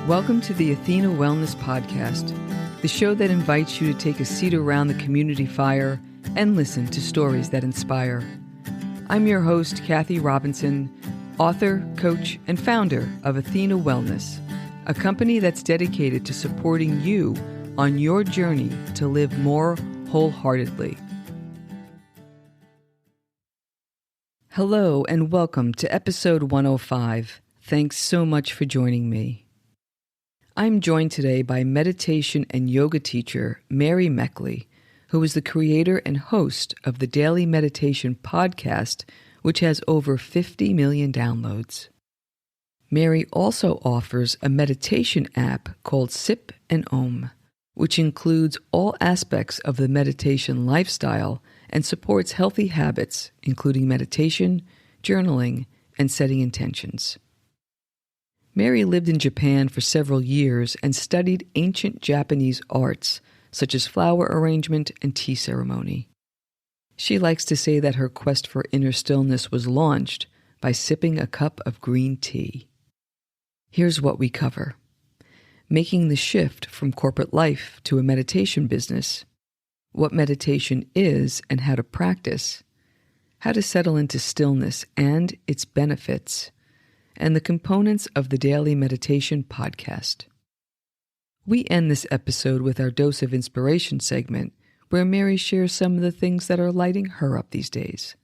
Welcome to the Athena Wellness Podcast, the show that invites you to take a seat around the community fire and listen to stories that inspire. I'm your host, Kathy Robinson, author, coach, and founder of Athena Wellness, a company that's dedicated to supporting you on your journey to live more wholeheartedly. Hello and welcome to episode 105. Thanks so much for joining me. I'm joined today by meditation and yoga teacher Mary Meckley, who is the creator and host of the Daily Meditation podcast, which has over 50 million downloads. Mary also offers a meditation app called Sip and Om, which includes all aspects of the meditation lifestyle and supports healthy habits, including meditation, journaling, and setting intentions. Mary lived in Japan for several years and studied ancient Japanese arts, such as flower arrangement and tea ceremony. She likes to say that her quest for inner stillness was launched by sipping a cup of green tea. Here's what we cover: making the shift from corporate life to a meditation business, what meditation is and how to practice, how to settle into stillness and its benefits, and the components of the Daily Meditation podcast. We end this episode with our Dose of Inspiration segment, where Mary shares some of the things that are lighting her up these days.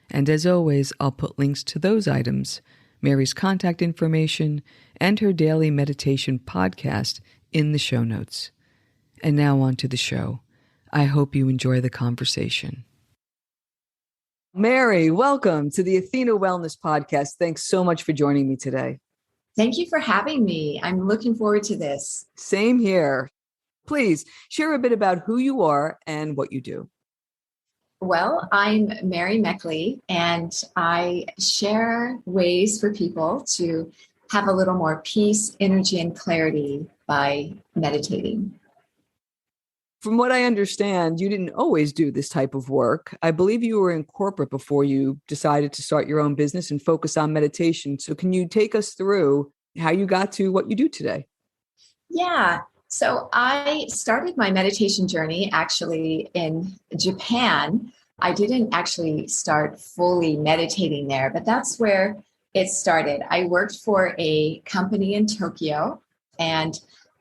And as always, I'll put links to those items, Mary's contact information, and her Daily Meditation podcast in the show notes. And now on to the show. I hope you enjoy the conversation. Mary, welcome to the Athena Wellness Podcast. Thanks so much for joining me today. Thank you for having me. I'm looking forward to this. Same here. Please share a bit about who you are and what you do. Well, I'm Mary Meckley, and I share ways for people to have a little more peace, energy, and clarity by meditating. From what I understand, you didn't always do this type of work. I believe you were in corporate before you decided to start your own business and focus on meditation. So can you take us through how you got to what you do today? Yeah. So I started my meditation journey actually in Japan. I didn't actually start fully meditating there, but that's where it started. I worked for a company in Tokyo, and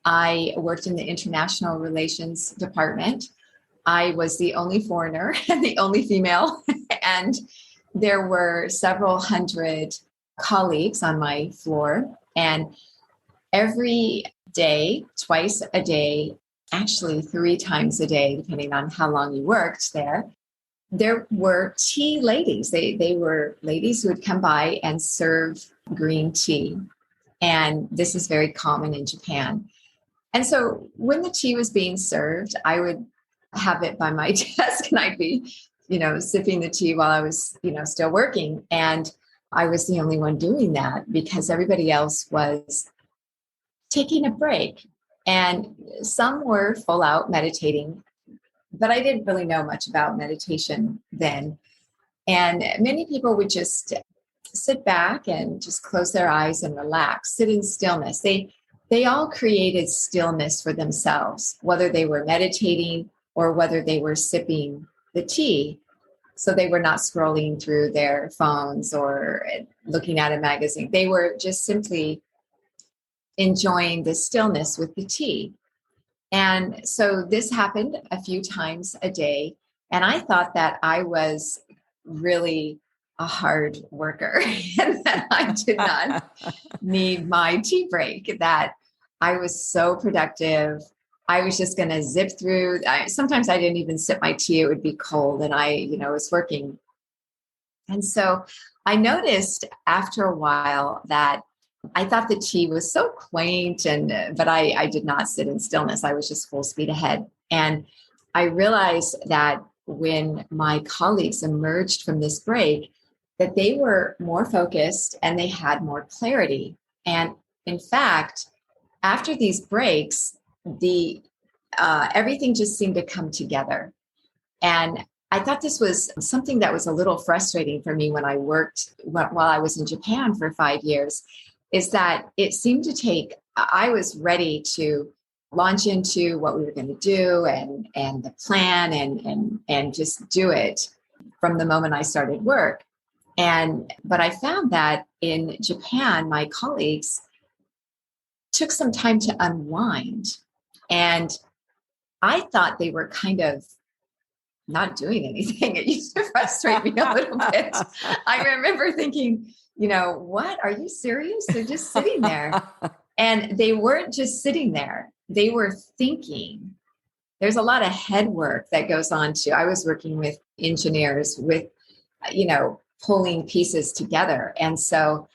I worked in the international relations department. I was the only foreigner and the only female, and there were several hundred colleagues on my floor. And every day, twice a day, actually 3 times a day, depending on how long you worked there were tea ladies. They were ladies who would come by and serve green tea. And this is very common in Japan. And so when the tea was being served, I would have it by my desk, and I'd be, sipping the tea while I was, still working. And I was the only one doing that because everybody else was taking a break. And some were full out meditating, but I didn't really know much about meditation then. And many people would just sit back and just close their eyes and relax, sit in stillness. They all created stillness for themselves, whether they were meditating or whether they were sipping the tea. So they were not scrolling through their phones or looking at a magazine. They were just simply enjoying the stillness with the tea. And so this happened a few times a day. And I thought that I was really a hard worker and that I did not need my tea break, that I was so productive. I was just going to zip through. Sometimes I didn't even sip my tea. It would be cold and I was working. And so I noticed after a while that I thought the tea was so quaint, but I did not sit in stillness. I was just full speed ahead. And I realized that when my colleagues emerged from this break, that they were more focused and they had more clarity. And in fact, after these breaks, everything just seemed to come together. And I thought this was something that was a little frustrating for me when I worked while I was in Japan for 5 years, is that it seemed to take, I was ready to launch into what we were going to do and the plan and just do it from the moment I started work. But I found that in Japan, my colleagues took some time to unwind. And I thought they were kind of not doing anything. It used to frustrate me a little bit. I remember thinking, what? Are you serious? They're just sitting there. And they weren't just sitting there. They were thinking. There's a lot of head work that goes on too. I was working with engineers with, pulling pieces together. And so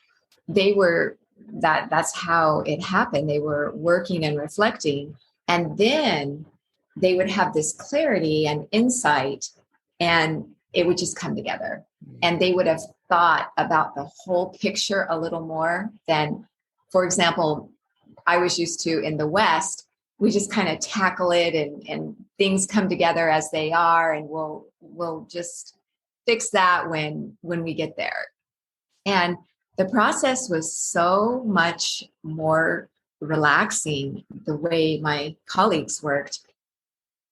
that's how it happened. They were working and reflecting. And then they would have this clarity and insight, and it would just come together. And they would have thought about the whole picture a little more than, for example, I was used to in the West. We just kind of tackle it and things come together as they are, and we'll just fix that when we get there. And the process was so much more relaxing the way my colleagues worked.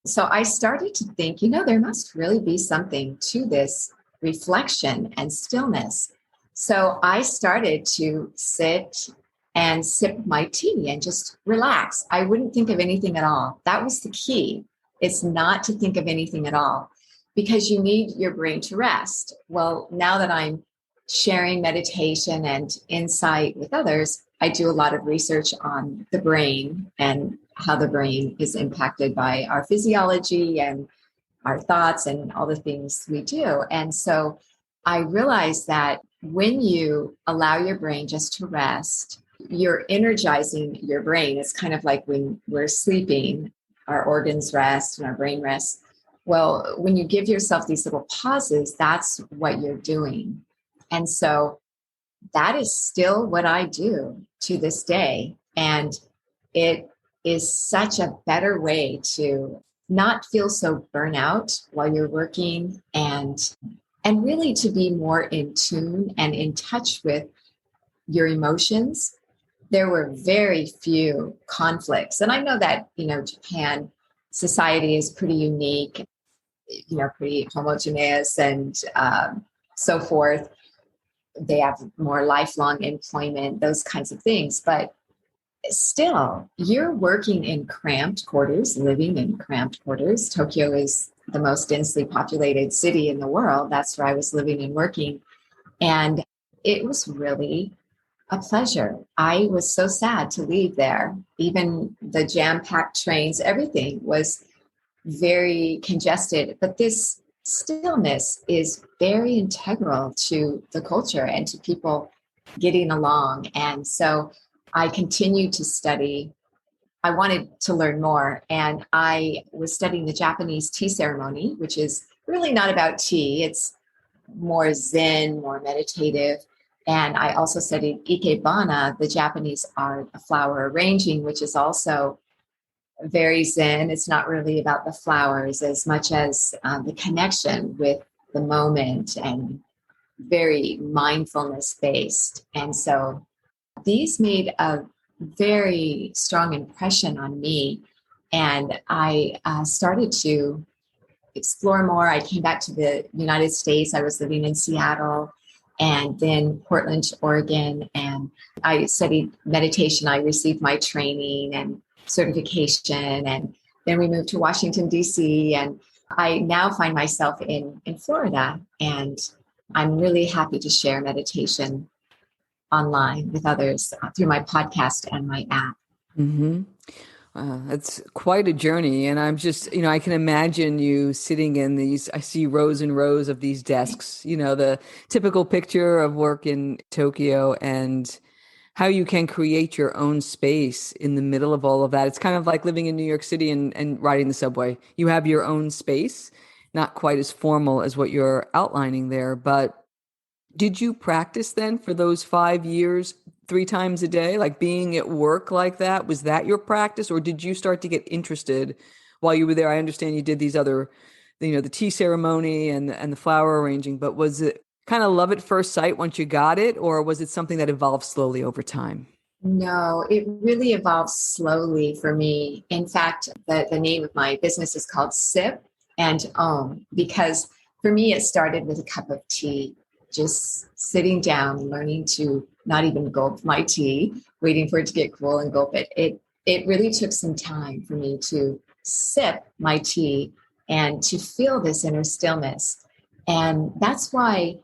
So I started to think, there must really be something to this reflection and stillness. So I started to sit and sip my tea and just relax. I wouldn't think of anything at all. That was the key. It's not to think of anything at all, because you need your brain to rest. Well, now that I'm sharing meditation and insight with others, I do a lot of research on the brain and how the brain is impacted by our physiology and our thoughts and all the things we do. And so I realized that when you allow your brain just to rest, you're energizing your brain. It's kind of like when we're sleeping, our organs rest and our brain rests. Well, when you give yourself these little pauses, that's what you're doing. And so that is still what I do to this day. And it is such a better way to not feel so burnout while you're working, and really to be more in tune and in touch with your emotions. There were very few conflicts. And I know that, Japan society is pretty unique, pretty homogeneous and so forth. They have more lifelong employment, those kinds of things. But still, you're working in cramped quarters, living in cramped quarters. Tokyo is the most densely populated city in the world. That's where I was living and working. And it was really a pleasure. I was so sad to leave there. Even the jam-packed trains, everything was very congested. But this stillness is very integral to the culture and to people getting along. And so I continued to study. I wanted to learn more. And I was studying the Japanese tea ceremony, which is really not about tea. It's more Zen, more meditative. And I also studied Ikebana, the Japanese art of flower arranging, which is also very Zen. It's not really about the flowers as much as the connection with the moment, and very mindfulness based. And so these made a very strong impression on me. And I started to explore more. I came back to the United States. I was living in Seattle and then Portland, Oregon. And I studied meditation. I received my training and certification. And then we moved to Washington, D.C. And I now find myself in Florida. And I'm really happy to share meditation online with others through my podcast and my app. Mm-hmm. It's quite a journey. And I'm just, I can imagine you sitting in these, I see rows and rows of these desks, the typical picture of work in Tokyo, and how you can create your own space in the middle of all of that. It's kind of like living in New York City and riding the subway. You have your own space, not quite as formal as what you're outlining there. But did you practice then for those 5 years, 3 times a day, like being at work like that? Was that your practice, or did you start to get interested while you were there? I understand you did these other, the tea ceremony and the flower arranging, but was it kind of love at first sight once you got it, or was it something that evolved slowly over time? No, it really evolved slowly for me. In fact, the name of my business is called Sip and Own, because for me, it started with a cup of tea, just sitting down, learning to not even gulp my tea, waiting for it to get cool and gulp it. It really took some time for me to sip my tea and to feel this inner stillness. And that's why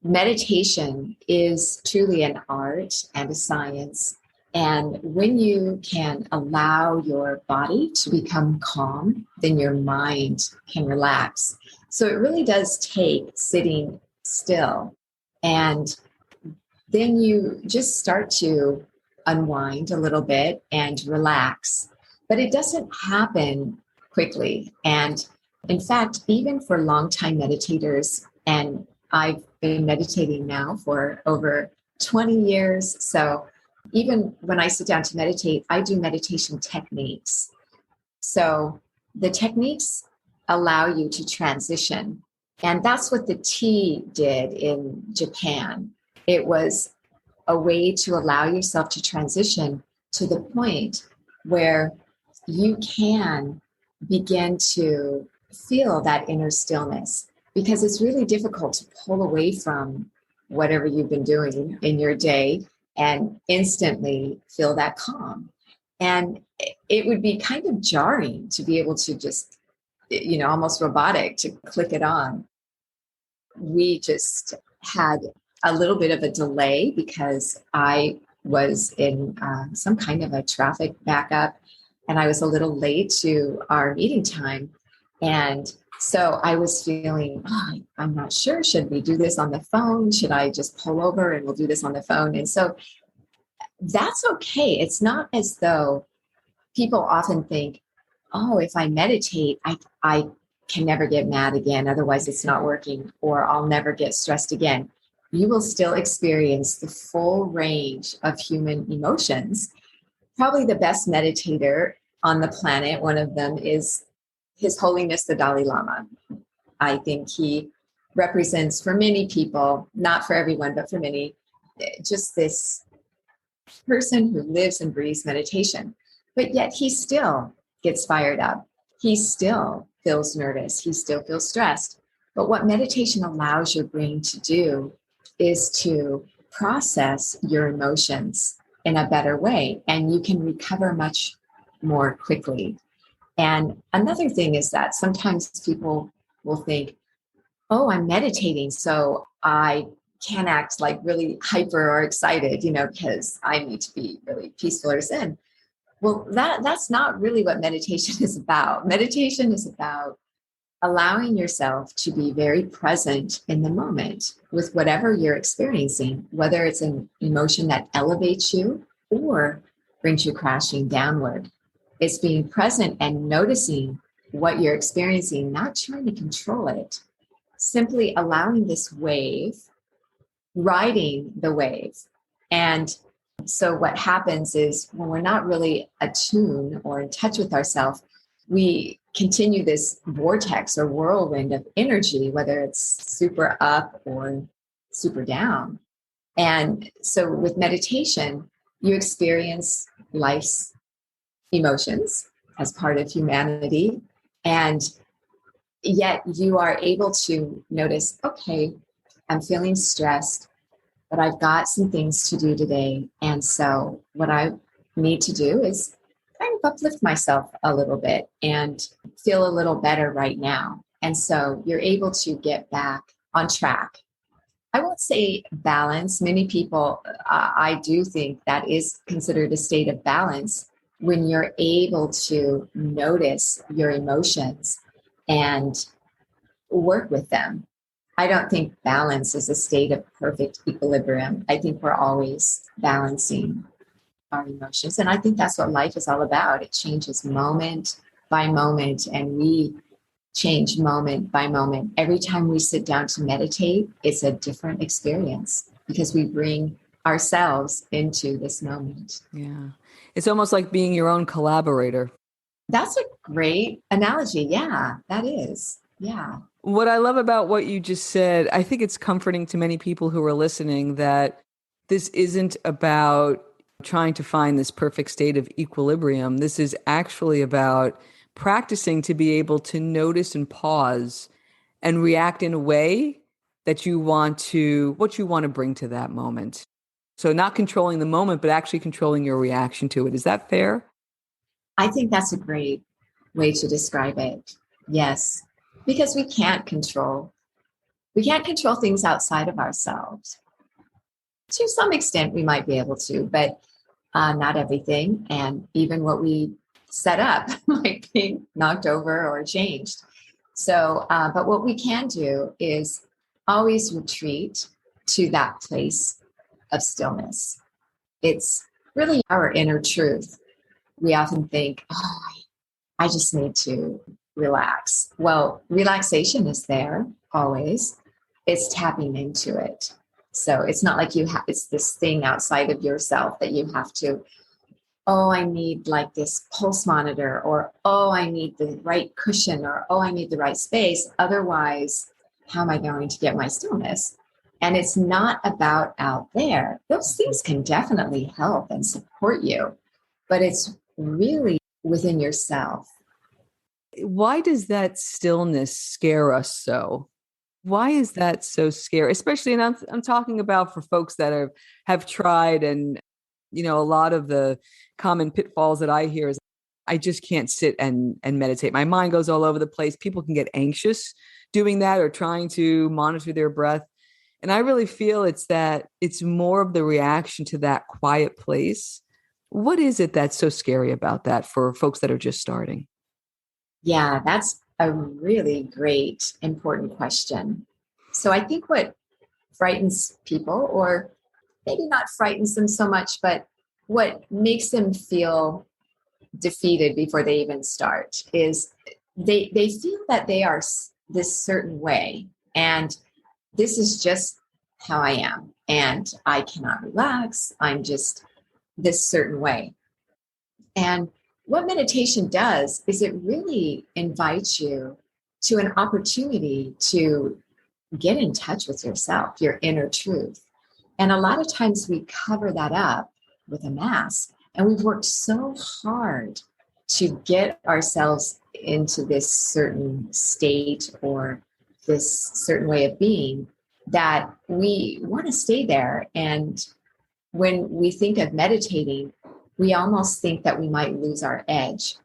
meditation is truly an art and a science. And when you can allow your body to become calm, then your mind can relax. So it really does take sitting still. And then you just start to unwind a little bit and relax. But it doesn't happen quickly. And in fact, even for longtime meditators, and I've been meditating now for over 20 years. So even when I sit down to meditate, I do meditation techniques. So the techniques allow you to transition. And that's what the tea did in Japan. It was a way to allow yourself to transition to the point where you can begin to feel that inner stillness, because it's really difficult to pull away from whatever you've been doing in your day and instantly feel that calm. And it would be kind of jarring to be able to just, almost robotic to click it on. We just had a little bit of a delay because I was in some kind of a traffic backup and I was a little late to our meeting time. And so I was feeling, I'm not sure. Should we do this on the phone? Should I just pull over and we'll do this on the phone? And so that's okay. It's not as though people often think, oh, if I meditate, I can never get mad again. Otherwise, it's not working, or I'll never get stressed again. You will still experience the full range of human emotions. Probably the best meditator on the planet, one of them is His Holiness the Dalai Lama. I think he represents for many people, not for everyone, but for many, just this person who lives and breathes meditation. But yet he still gets fired up. He still feels nervous. He still feels stressed. But what meditation allows your brain to do is to process your emotions in a better way, and you can recover much more quickly. And another thing is that sometimes people will think, oh, I'm meditating, so I can't act like really hyper or excited, because I need to be really peaceful or zen. Well, that's not really what meditation is about. Meditation is about allowing yourself to be very present in the moment with whatever you're experiencing, whether it's an emotion that elevates you or brings you crashing downward. It's being present and noticing what you're experiencing, not trying to control it, simply allowing this wave, riding the wave. And so what happens is when we're not really attuned or in touch with ourselves, we continue this vortex or whirlwind of energy, whether it's super up or super down. And so with meditation, you experience life's emotions as part of humanity. And yet you are able to notice, okay, I'm feeling stressed, but I've got some things to do today. And so what I need to do is kind of uplift myself a little bit and feel a little better right now. And so you're able to get back on track. I won't say balance. Many people, I do think that is considered a state of balance when you're able to notice your emotions and work with them. I don't think balance is a state of perfect equilibrium. I think we're always balancing our emotions. And I think that's what life is all about. It changes moment by moment, and we change moment by moment. Every time we sit down to meditate, it's a different experience because we bring ourselves into this moment. Yeah. It's almost like being your own collaborator. That's a great analogy. Yeah, that is. Yeah. What I love about what you just said, I think it's comforting to many people who are listening that this isn't about trying to find this perfect state of equilibrium. This is actually about practicing to be able to notice and pause and react in a way that what you want to bring to that moment. So not controlling the moment, but actually controlling your reaction to it. Is that fair? I think that's a great way to describe it. Yes, because we can't control things outside of ourselves. To some extent, we might be able to, but not everything. And even what we set up might be knocked over or changed. So, but what we can do is always retreat to that place of stillness. It's really our inner truth. We often think, oh, I just need to relax. Well, relaxation is there always. It's tapping into it. So it's not like it's this thing outside of yourself that you have to, oh, I need like this pulse monitor, or oh, I need the right cushion, or oh, I need the right space. Otherwise, how am I going to get my stillness? And it's not about out there. Those things can definitely help and support you, but it's really within yourself. Why does that stillness scare us so? Why is that so scary? Especially, and I'm talking about for folks that have tried, and a lot of the common pitfalls that I hear is I just can't sit and meditate. My mind goes all over the place. People can get anxious doing that or trying to monitor their breath. And I really feel it's more of the reaction to that quiet place. What is it that's so scary about that for folks that are just starting? Yeah, that's a really great, important question. So I think what frightens people, or maybe not frightens them so much, but what makes them feel defeated before they even start is they feel that they are this certain way, and this is just how I am, and I cannot relax. I'm just this certain way. And what meditation does is it really invites you to an opportunity to get in touch with yourself, your inner truth. And a lot of times we cover that up with a mask. And we've worked so hard to get ourselves into this certain state or this certain way of being that we want to stay there. And when we think of meditating, we almost think that we might lose our edge.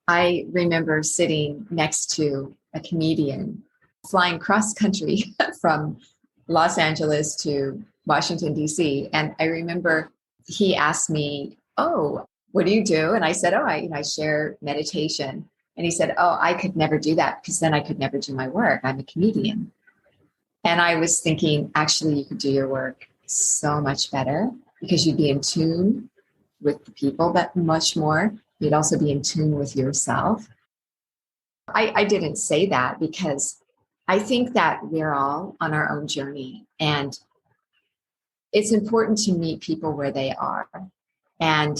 I remember sitting next to a comedian flying cross country from Los Angeles to Washington, D.C. And I remember he asked me, oh, what do you do? And I said, oh, I share meditation. And he said, oh, I could never do that because then I could never do my work. I'm a comedian. And I was thinking, actually, you could do your work so much better because you'd be in tune with the people, but much more. You'd also be in tune with yourself. I didn't say that because I think that we're all on our own journey, and it's important to meet people where they are. And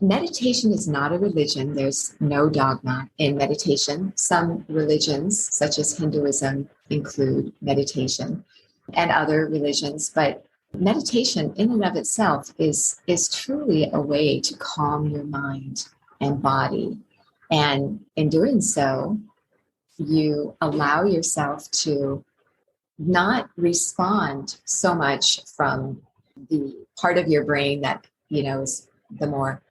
meditation is not a religion. There's no dogma in meditation. Some religions, such as Hinduism, include meditation, and other religions, but meditation in and of itself is truly a way to calm your mind and body. And in doing so, you allow yourself to not respond so much from the part of your brain that, is the more,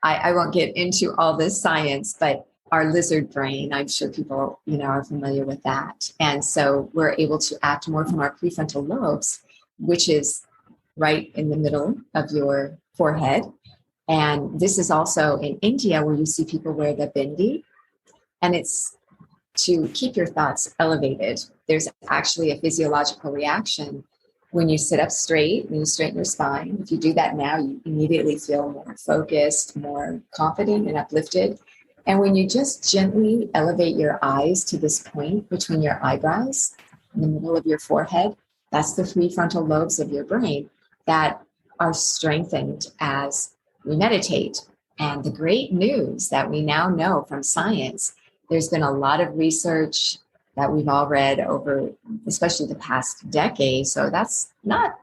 I won't get into all this science, but our lizard brain, I'm sure people, are familiar with that. And so we're able to act more from our prefrontal lobes, which is right in the middle of your forehead. And this is also in India where you see people wear the bindi. And it's to keep your thoughts elevated. There's actually a physiological reaction when you sit up straight, when you straighten your spine. If you do that now, you immediately feel more focused, more confident and uplifted. And when you just gently elevate your eyes to this point between your eyebrows, in the middle of your forehead, that's the prefrontal lobes of your brain that are strengthened as we meditate. And the great news that we now know from science, there's been a lot of research that we've all read over, especially the past decade. So that's not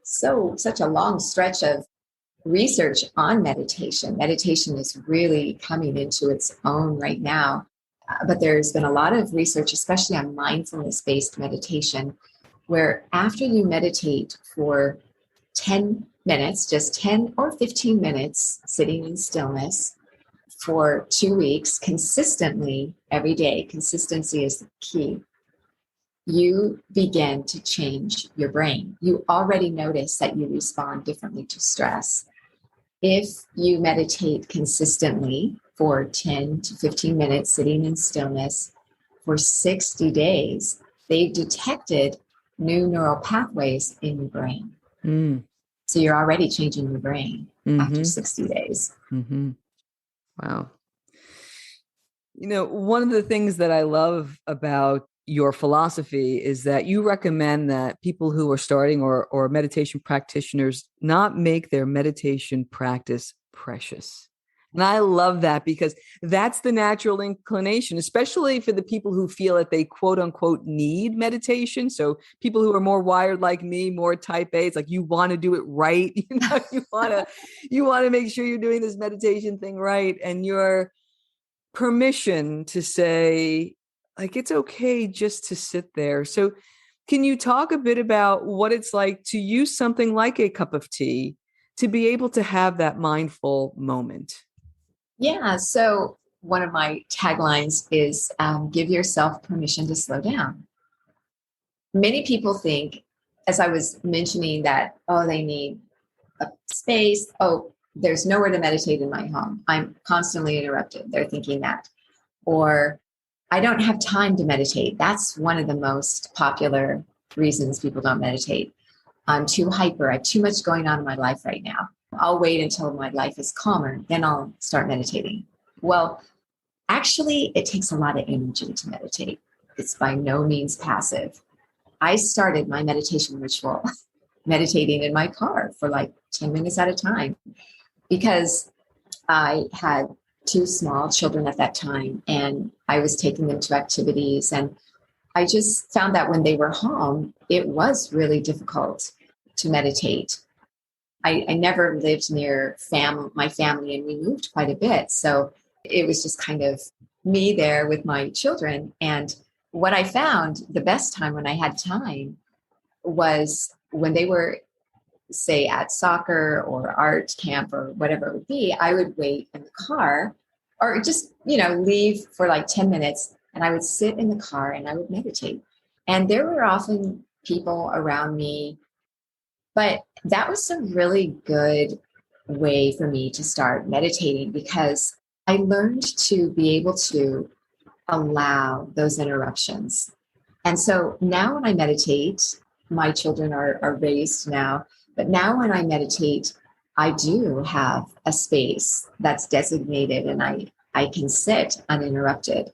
such a long stretch of research on meditation. Meditation is really coming into its own right now. But there's been a lot of research, especially on mindfulness-based meditation, where after you meditate for 10 minutes, just 10 or 15 minutes, sitting in stillness for 2 weeks, consistently every day, consistency is the key, you begin to change your brain. You already notice that you respond differently to stress. If you meditate consistently for 10 to 15 minutes, sitting in stillness for 60 days, they've detected new neural pathways in your brain. Mm. So you're already changing your brain after 60 days. Mm-hmm. Wow. One of the things that I love about your philosophy is that you recommend that people who are starting or meditation practitioners not make their meditation practice precious. And I love that because that's the natural inclination, especially for the people who feel that they quote unquote need meditation. So people who are more wired like me, more type A, it's like you want to do it right. You want to make sure you're doing this meditation thing right. And you're permission to say, like, it's okay just to sit there. So can you talk a bit about what it's like to use something like a cup of tea to be able to have that mindful moment? Yeah. So one of my taglines is give yourself permission to slow down. Many people think, as I was mentioning, that, oh, they need a space. Oh, there's nowhere to meditate in my home. I'm constantly interrupted. They're thinking that. Or I don't have time to meditate. That's one of the most popular reasons people don't meditate. I'm too hyper. I have too much going on in my life right now. I'll wait until my life is calmer, then I'll start meditating. Well, actually, it takes a lot of energy to meditate. It's by no means passive. I started my meditation ritual meditating in my car for like 10 minutes at a time because I had 2 small children at that time and I was taking them to activities. And I just found that when they were home, it was really difficult to meditate. I never lived near my family, and we moved quite a bit. So it was just kind of me there with my children. And what I found the best time when I had time was when they were, say, at soccer or art camp or whatever it would be. I would wait in the car or just, leave for like 10 minutes, and I would sit in the car and I would meditate. And there were often people around me, but that was a really good way for me to start meditating because I learned to be able to allow those interruptions. And so now when I meditate, my children are raised now, but now when I meditate, I do have a space that's designated and I can sit uninterrupted.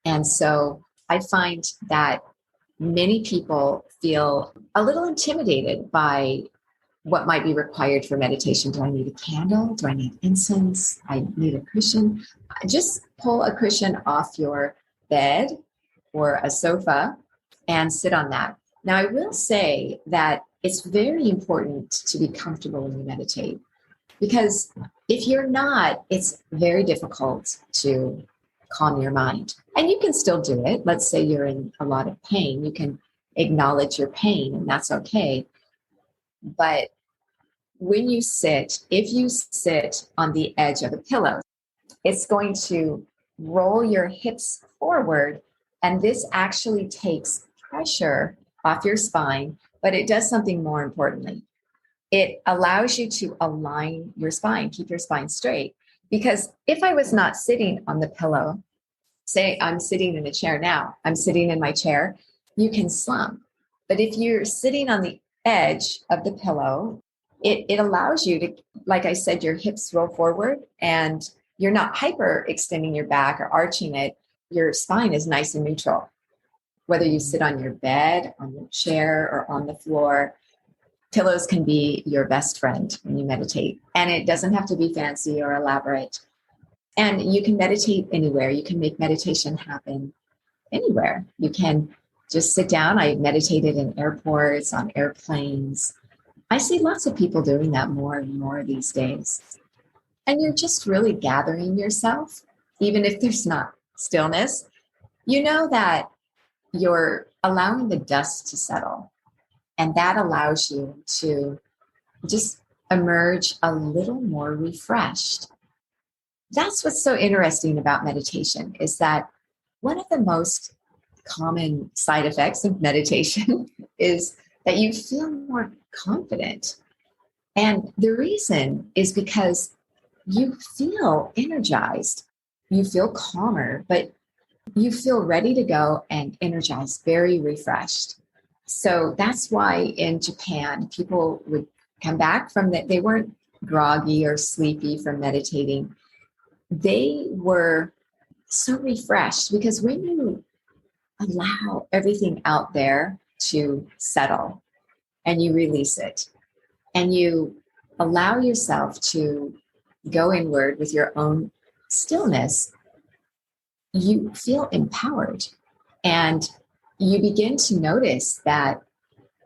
And so I find that many people feel a little intimidated by what might be required for meditation. Do I need a candle? Do I need incense? I need a cushion. Just pull a cushion off your bed or a sofa and sit on that. Now, I will say that it's very important to be comfortable when you meditate because if you're not, it's very difficult to calm your mind. And you can still do it. Let's say you're in a lot of pain. You can acknowledge your pain, and that's okay. But when you sit, if you sit on the edge of a pillow, it's going to roll your hips forward. And this actually takes pressure off your spine, but it does something more importantly. It allows you to align your spine, keep your spine straight. Because if I was not sitting on the pillow, say I'm sitting in a chair now, I'm sitting in my chair, you can slump. But if you're sitting on the edge of the pillow, it allows you to, like I said, your hips roll forward and you're not hyper extending your back or arching it. Your spine is nice and neutral. Whether you sit on your bed, on your chair, or on the floor, pillows can be your best friend when you meditate. And it doesn't have to be fancy or elaborate. And you can meditate anywhere. You can make meditation happen anywhere. You can just sit down. I meditated in airports, on airplanes. I see lots of people doing that more and more these days. And you're just really gathering yourself, even if there's not stillness. You know that you're allowing the dust to settle, and that allows you to just emerge a little more refreshed. That's what's so interesting about meditation, is that one of the most common side effects of meditation is that you feel more confident. And the reason is because you feel energized, you feel calmer, but you feel ready to go and energized, very refreshed. So that's why in Japan, people would come back from that. They weren't groggy or sleepy from meditating. They were so refreshed because when you allow everything out there to settle and you release it and you allow yourself to go inward with your own stillness, you feel empowered, and you begin to notice that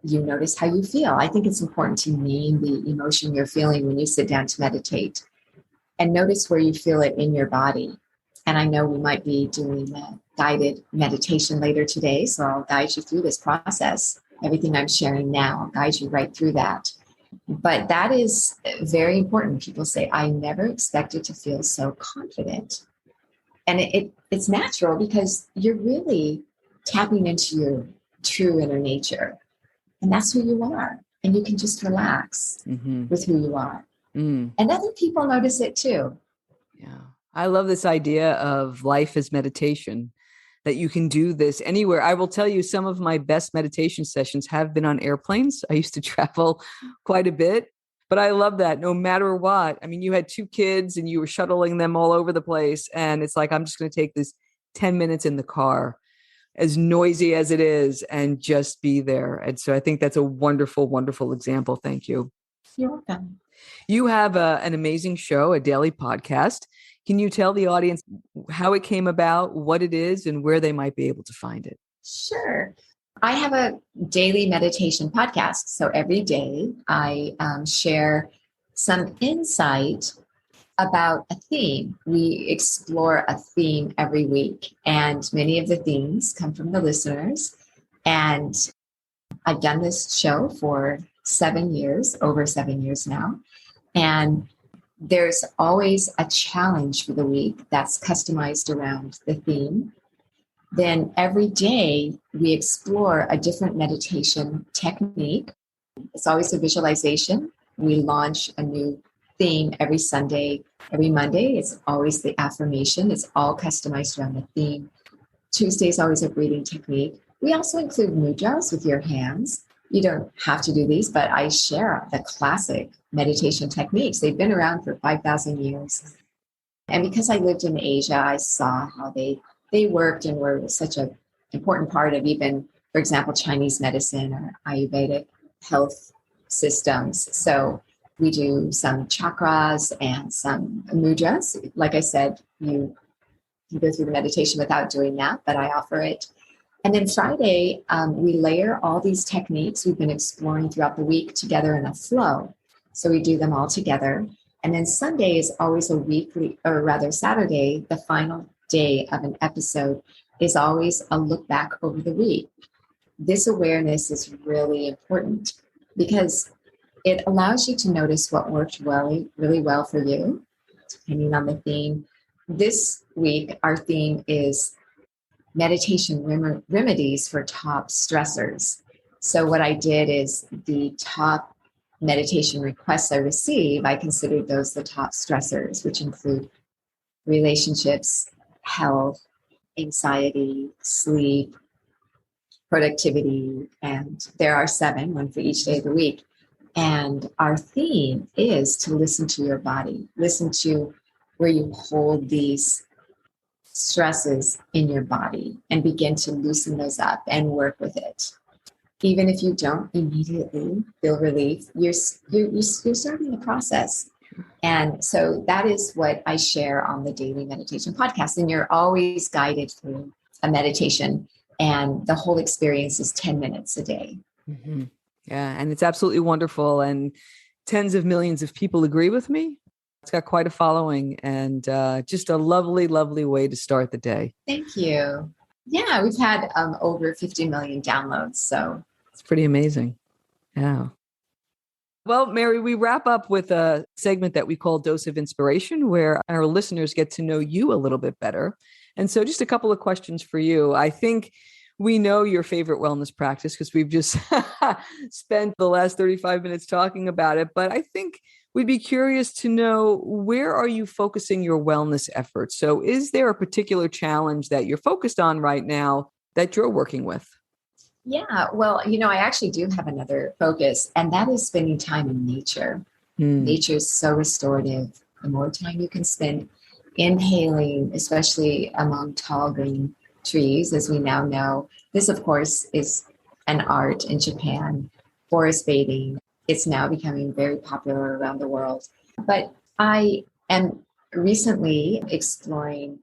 you notice how you feel. I think it's important to name the emotion you're feeling when you sit down to meditate and notice where you feel it in your body. And I know we might be doing a guided meditation later today, so I'll guide you through this process. Everything I'm sharing now, I'll guide you right through that. But that is very important. People say, I never expected to feel so confident. And it's natural because you're really tapping into your true inner nature. And that's who you are. And you can just relax with who you are. And other people notice it too. Yeah. I love this idea of life as meditation, that you can do this anywhere. I will tell you, some of my best meditation sessions have been on airplanes. I used to travel quite a bit, but I love that no matter what. I mean, you had 2 kids and you were shuttling them all over the place. And it's like, I'm just going to take this 10 minutes in the car, as noisy as it is, and just be there. And so I think that's a wonderful, wonderful example. Thank you. You're welcome. You have an amazing show, a daily podcast. Can you tell the audience how it came about, what it is, and where they might be able to find it? Sure. I have a daily meditation podcast. So every day I share some insight about a theme. We explore a theme every week, and many of the themes come from the listeners. And I've done this show for 7 years, over 7 years now. And there's always a challenge for the week that's customized around the theme. Then every day we explore a different meditation technique. It's always a visualization. We launch a new theme every Sunday. Every Monday, it's always the affirmation. It's all customized around the theme. Tuesday is always a breathing technique. We also include mudras with your hands. You don't have to do these, but I share the classic meditation techniques. They've been around for 5,000 years. And because I lived in Asia, I saw how they worked and were such an important part of even, for example, Chinese medicine or Ayurvedic health systems. So we do some chakras and some mudras. Like I said, you can go through the meditation without doing that, but I offer it. And then Friday, we layer all these techniques we've been exploring throughout the week together in a flow. So we do them all together. And then Sunday is always a weekly, or rather Saturday, the final day of an episode is always a look back over the week. This awareness is really important because it allows you to notice what worked really well for you, depending on the theme. This week, our theme is meditation remedies for top stressors. So what I did is the top meditation requests I receive, I considered those the top stressors, which include relationships, health, anxiety, sleep, productivity, and there are 7, one for each day of the week. And our theme is to listen to your body, listen to where you hold these stresses in your body and begin to loosen those up and work with it. Even if you don't immediately feel relief, you're starting the process. And so that is what I share on the Daily Meditation Podcast. And you're always guided through a meditation, and the whole experience is 10 minutes a day. Mm-hmm. Yeah. And it's absolutely wonderful. And tens of millions of people agree with me. It's got quite a following and just a lovely, lovely way to start the day. Thank you. Yeah, we've had over 50 million downloads. So it's pretty amazing. Yeah. Well, Mary, we wrap up with a segment that we call Dose of Inspiration, where our listeners get to know you a little bit better. And so just a couple of questions for you. I think we know your favorite wellness practice because we've just spent the last 35 minutes talking about it. But I think we'd be curious to know, where are you focusing your wellness efforts? So is there a particular challenge that you're focused on right now that you're working with? yeah, well, I actually do have another focus, and that is spending time in nature. Nature is so restorative. The more time you can spend inhaling, especially among tall green trees, as we now know. This, of course, is an art in Japan, forest bathing. It's now becoming very popular around the world. But I am recently exploring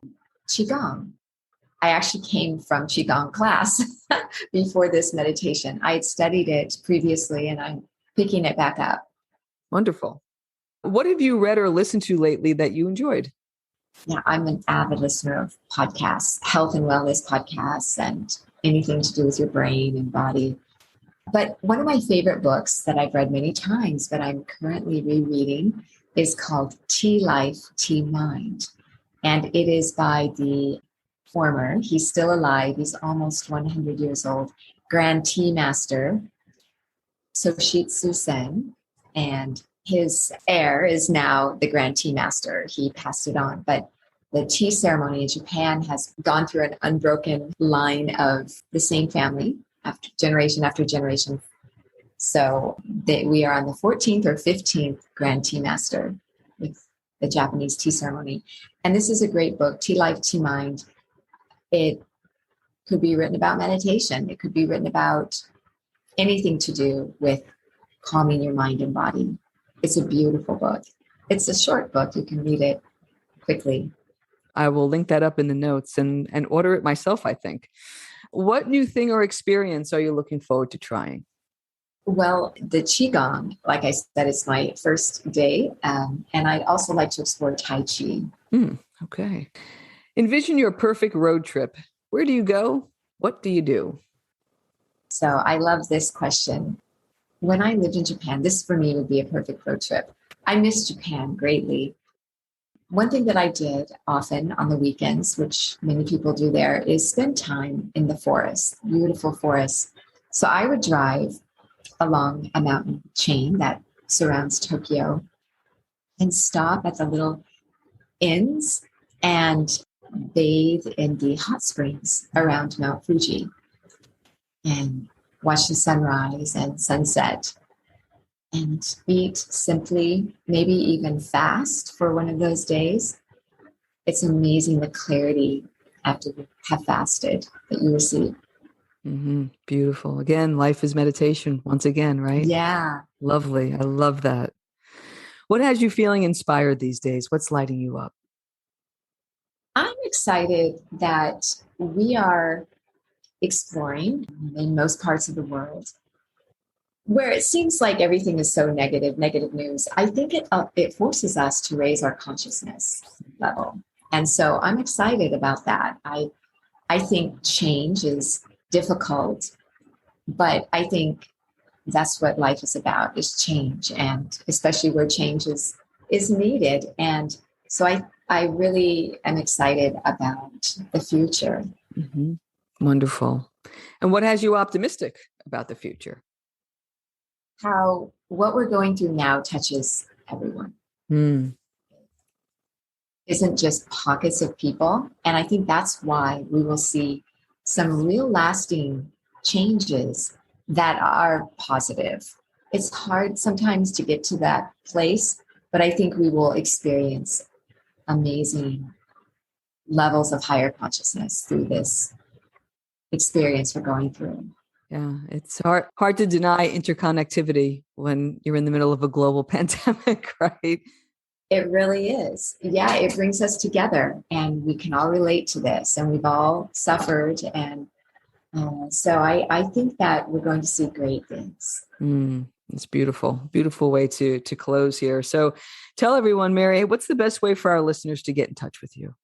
Qigong. I actually came from Qigong class before this meditation. I had studied it previously and I'm picking it back up. Wonderful. What have you read or listened to lately that you enjoyed? Yeah, I'm an avid listener of podcasts, health and wellness podcasts, and anything to do with your brain and body. But one of my favorite books that I've read many times, but I'm currently rereading, is called Tea Life, Tea Mind. And it is by the he's still alive, he's almost 100 years old, Grand Tea Master, Soshitsu Sen. And his heir is now the Grand Tea Master. He passed it on. But the tea ceremony in Japan has gone through an unbroken line of the same family after generation. So we are on the 14th or 15th Grand Tea Master with the Japanese tea ceremony. And this is a great book, Tea Life, Tea Mind. It could be written about meditation. It could be written about anything to do with calming your mind and body. It's a beautiful book. It's a short book. You can read it quickly. I will link that up in the notes and order it myself, I think. What new thing or experience are you looking forward to trying? Well, the Qigong, like I said, it's my first day. And I'd also like to explore Tai Chi. Okay. Envision your perfect road trip. Where do you go? What do you do? So I love this question. When I lived in Japan, this for me would be a perfect road trip. I miss Japan greatly. One thing that I did often on the weekends, which many people do there, is spend time in the forest, beautiful forest. So I would drive along a mountain chain that surrounds Tokyo and stop at the little inns and bathe in the hot springs around Mount Fuji and watch the sunrise and sunset and eat simply, maybe even fast for one of those days. It's amazing the clarity after you have fasted that you receive. Mm-hmm. Beautiful. Again, life is meditation once again, right? Yeah. Lovely. I love that. What has you feeling inspired these days? What's lighting you up? I'm excited that we are exploring in most parts of the world where it seems like everything is so negative news. I think it forces us to raise our consciousness level. And so I'm excited about that. I think change is difficult, but I think that's what life is about, is change, and especially where change is needed. And so I really am excited about the future. Mm-hmm. Wonderful. And what has you optimistic about the future? How what we're going through now touches everyone. Isn't just pockets of people. And I think that's why we will see some real lasting changes that are positive. It's hard sometimes to get to that place, but I think we will experience amazing levels of higher consciousness through this experience we're going through. Yeah, it's hard to deny interconnectivity when you're in the middle of a global pandemic, right? It really is. Yeah, it brings us together and we can all relate to this and we've all suffered. And so I think that we're going to see great things. It's beautiful. Beautiful way to close here. So tell everyone, Mary, what's the best way for our listeners to get in touch with you?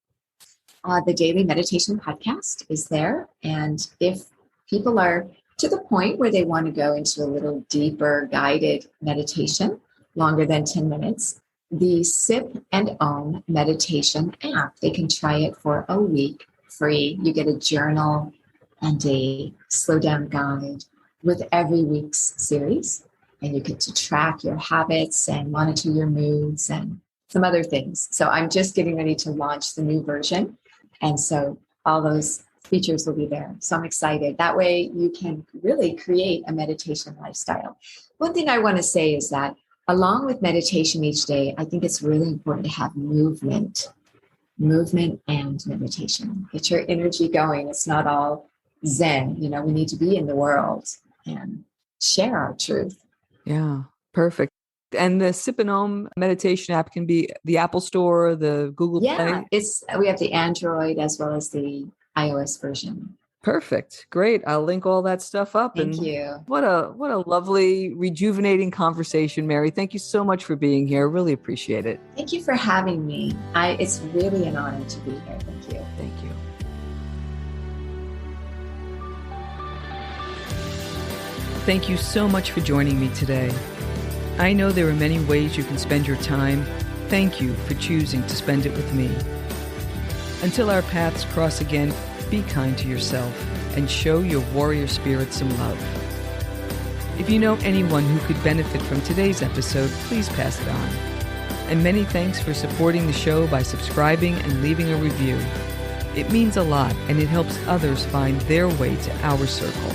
The Daily Meditation Podcast is there. And if people are to the point where they want to go into a little deeper guided meditation, longer than 10 minutes, the Sip and Own meditation app, they can try it for a week free. You get a journal and a slow down guide with every week's series. And you get to track your habits and monitor your moods and some other things. So I'm just getting ready to launch the new version. And so all those features will be there. So I'm excited. That way you can really create a meditation lifestyle. One thing I want to say is that along with meditation each day, I think it's really important to have movement and meditation. Get your energy going. It's not all Zen. You know, we need to be in the world and share our truth. Yeah, perfect. And the Sip and Om meditation app can be the Apple Store, the Google Play? Yeah, we have the Android as well as the iOS version. Perfect. Great. I'll link all that stuff up. Thank you. What a lovely, rejuvenating conversation, Mary. Thank you so much for being here. Really appreciate it. Thank you for having me. It's really an honor to be here. Thank you. Thank you. Thank you so much for joining me today. I know there are many ways you can spend your time. Thank you for choosing to spend it with me. Until our paths cross again, be kind to yourself and show your warrior spirit some love. If you know anyone who could benefit from today's episode, please pass it on. And many thanks for supporting the show by subscribing and leaving a review. It means a lot and it helps others find their way to our circle.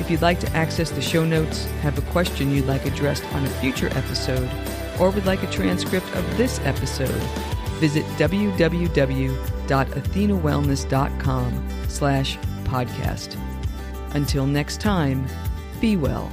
If you'd like to access the show notes, have a question you'd like addressed on a future episode, or would like a transcript of this episode, visit www.athenawellness.com/podcast. Until next time, be well.